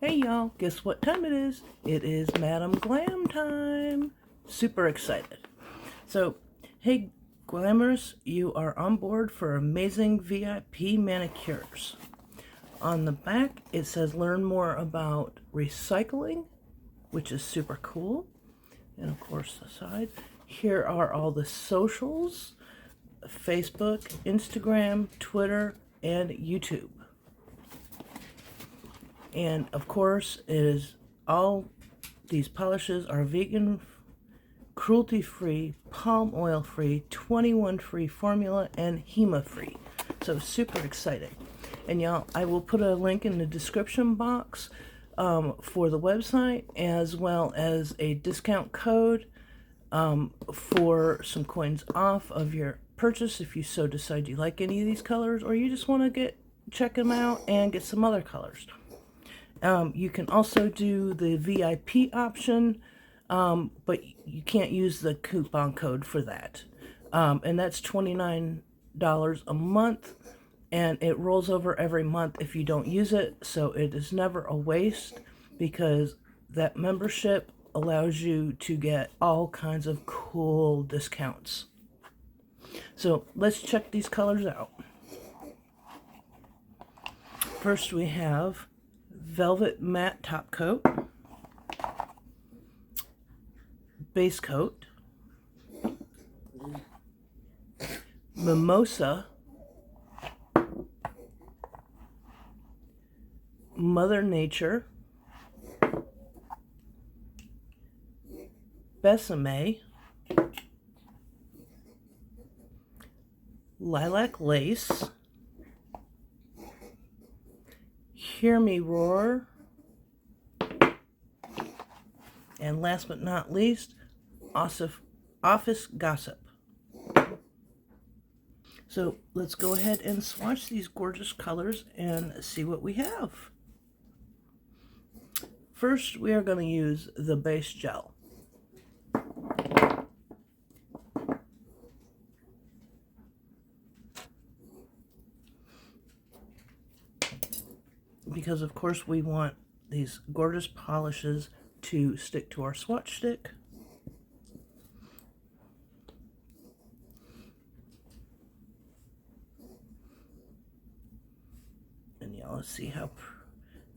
Hey y'all, guess what time it is? It is Madam Glam time. Super excited. So, hey Glammers, you are on board for amazing VIP manicures. On the back, it says learn more about recycling, which is super cool. And of course, the side. Here are all the socials: Facebook, Instagram, Twitter, and YouTube. And of course, it is all these polishes are vegan, cruelty-free, palm oil-free, 21-free formula, and HEMA-free. So super exciting. And y'all, I will put a link in the description box for the website, as well as a discount code for some coins off of your purchase if you so decide you like any of these colors, or you just want to check them out and get some other colors. You can also do the VIP option, but you can't use the coupon code for that. And that's $29 a month, and it rolls over every month if you don't use it, so it is never a waste, because that membership allows you to get all kinds of cool discounts. So let's check these colors out. First we have Velvet Matte Top Coat, Base Coat, Mimosa, Mother Nature, Besame, Lilac Lace, Hear Me Roar, and last but not least, Office Gossip. So let's go ahead and swatch these gorgeous colors and see what we have. First, we are going to use the base gel. Because of course we want these gorgeous polishes to stick to our swatch stick. And y'all see how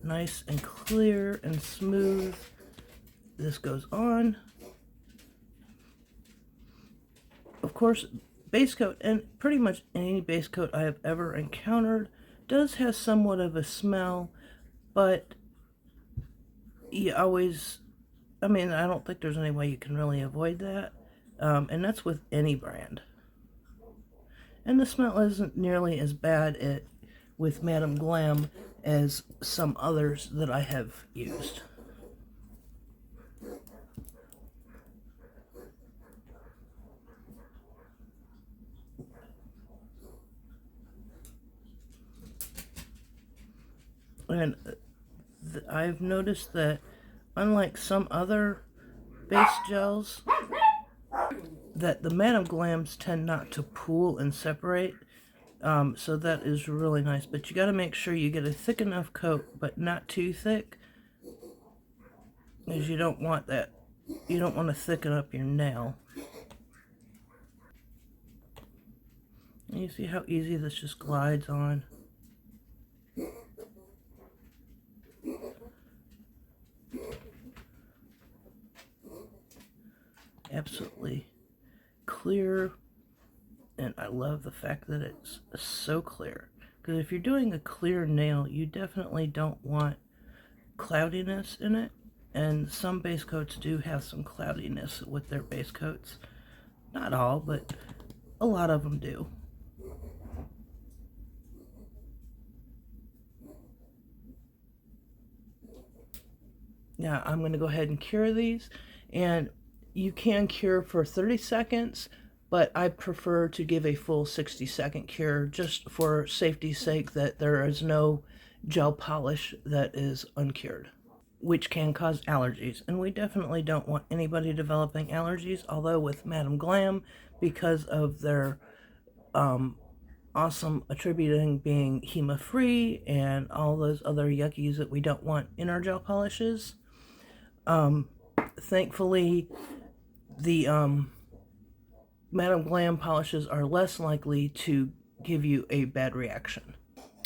nice and clear and smooth this goes on. Of course, base coat, and pretty much any base coat I have ever encountered, does have somewhat of a smell, but you always, I don't think there's any way you can really avoid that, and that's with any brand. And the smell isn't nearly as bad with Madam Glam as some others that I have used. And I've noticed that unlike some other base gels, that the Madam Glams tend not to pool and separate, so that is really nice. But you got to make sure you get a thick enough coat, but not too thick, because you don't want that. You don't want to thicken up your nail. And you see how easy this just glides on. Absolutely clear, and I love the fact that it's so clear, because if you're doing a clear nail, you definitely don't want cloudiness in it, and some base coats do have some cloudiness with their base coats. Not all, but a lot of them do. Now I'm going to go ahead and cure these, and you can cure for 30 seconds, but I prefer to give a full 60-second cure, just for safety's sake, that there is no gel polish that is uncured, which can cause allergies. And we definitely don't want anybody developing allergies, although with Madam Glam, because of their awesome attributing being HEMA free and all those other yuckies that we don't want in our gel polishes. Thankfully, the Madam Glam polishes are less likely to give you a bad reaction,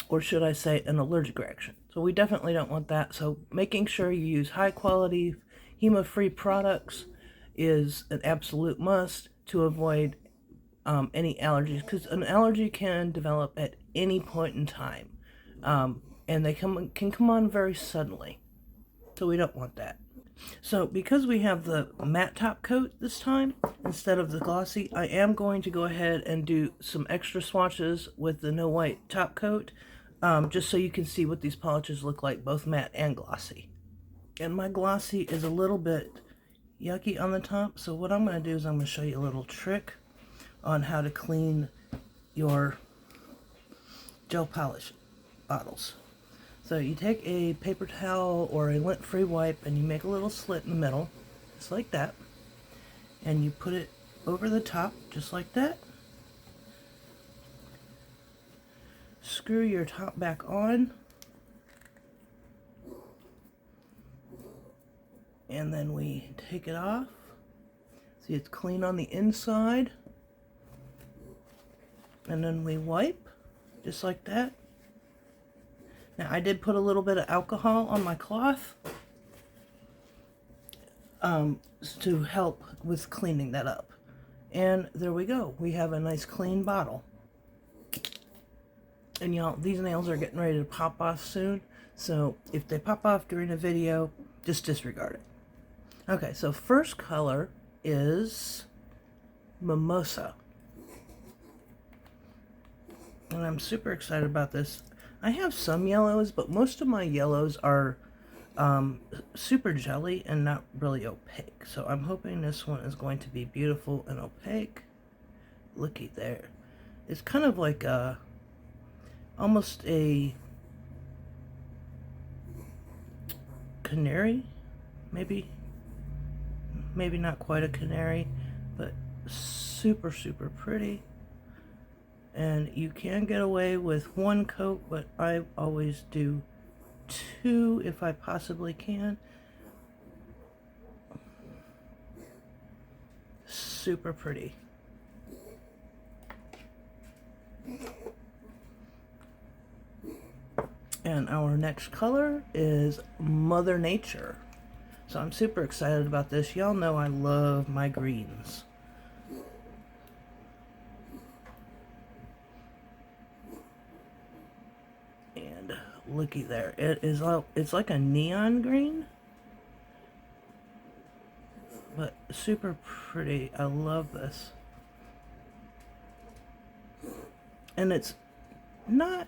or should I say an allergic reaction. So we definitely don't want that. So making sure you use high quality HEMA-free products is an absolute must to avoid any allergies, because an allergy can develop at any point in time, and they can come on very suddenly. So we don't want that. So because we have the matte top coat this time instead of the glossy, I am going to go ahead and do some extra swatches with the no white top coat, just so you can see what these polishes look like, both matte and glossy. And my glossy is a little bit yucky on the top, so what I'm going to do is I'm going to show you a little trick on how to clean your gel polish bottles. So you take a paper towel or a lint-free wipe and you make a little slit in the middle, just like that, and you put it over the top, just like that. Screw your top back on, and then we take it off. See, it's clean on the inside. And then we wipe, just like that. Now, I did put a little bit of alcohol on my cloth to help with cleaning that up. And there we go. We have a nice clean bottle. And y'all, these nails are getting ready to pop off soon. So if they pop off during the video, just disregard it. Okay, so first color is Mimosa. And I'm super excited about this. I have some yellows, but most of my yellows are super jelly and not really opaque. So I'm hoping this one is going to be beautiful and opaque. Looky there. It's kind of like almost a canary, maybe not quite a canary, but super pretty. And you can get away with one coat, but I always do two if I possibly can. Super pretty. And our next color is Mother Nature. So I'm super excited about this. Y'all know I love my greens. Looky there. It's like a neon green, but super pretty. I love this. And it's not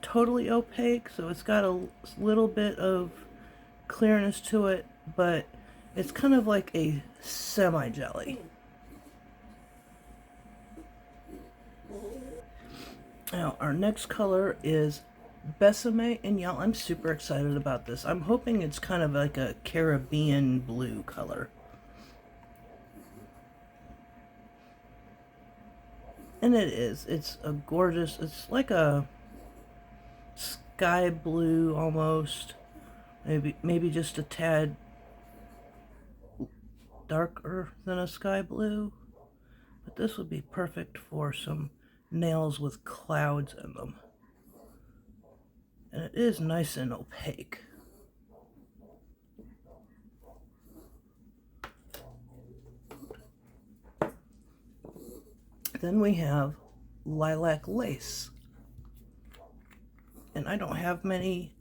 totally opaque, so it's got a little bit of clearness to it, but it's kind of like a semi-jelly. Now, our next color is Besame, and y'all, I'm super excited about this. I'm hoping it's kind of like a Caribbean blue color. And it is. It's a gorgeous, it's like a sky blue almost. Maybe just a tad darker than a sky blue. But this would be perfect for some nails with clouds in them. And it is nice and opaque. Then we have Lilac Lace. And I don't have many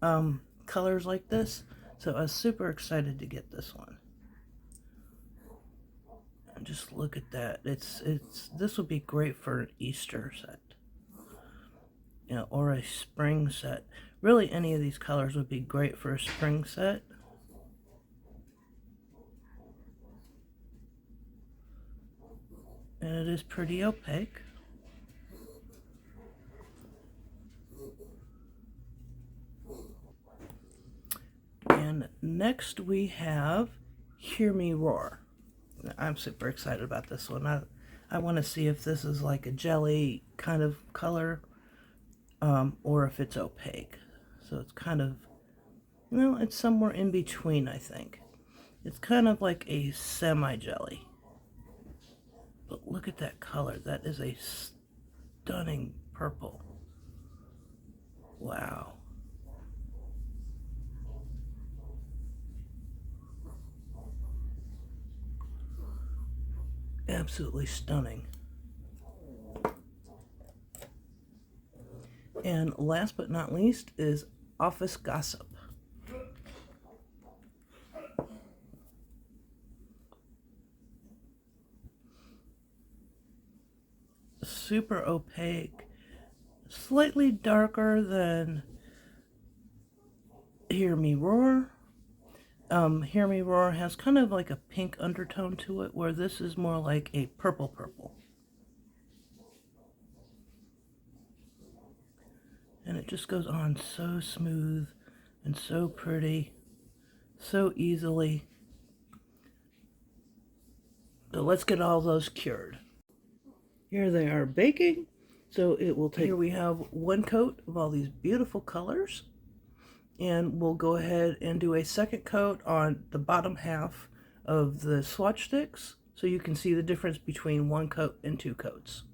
colors like this, so I was super excited to get this one. And just look at that. This would be great for an Easter set. You know, or a spring set. Really, any of these colors would be great for a spring set. And it is pretty opaque. And next we have Hear Me Roar. I'm super excited about this one. I want to see if this is like a jelly kind of color, or if it's opaque. So it's kind of, no, it's somewhere in between, I think. It's kind of like a semi-jelly. But look at that color. That is a stunning purple. Wow. Absolutely stunning. And last but not least is Office Gossip. Super opaque, slightly darker than Hear Me Roar. Hear Me Roar has kind of like a pink undertone to it, where this is more like a purple. And it just goes on so smooth and so pretty, so easily. So let's get all those cured. Here they are baking. So it will take, here we have one coat of all these beautiful colors. And we'll go ahead and do a second coat on the bottom half of the swatch sticks, so you can see the difference between one coat and two coats.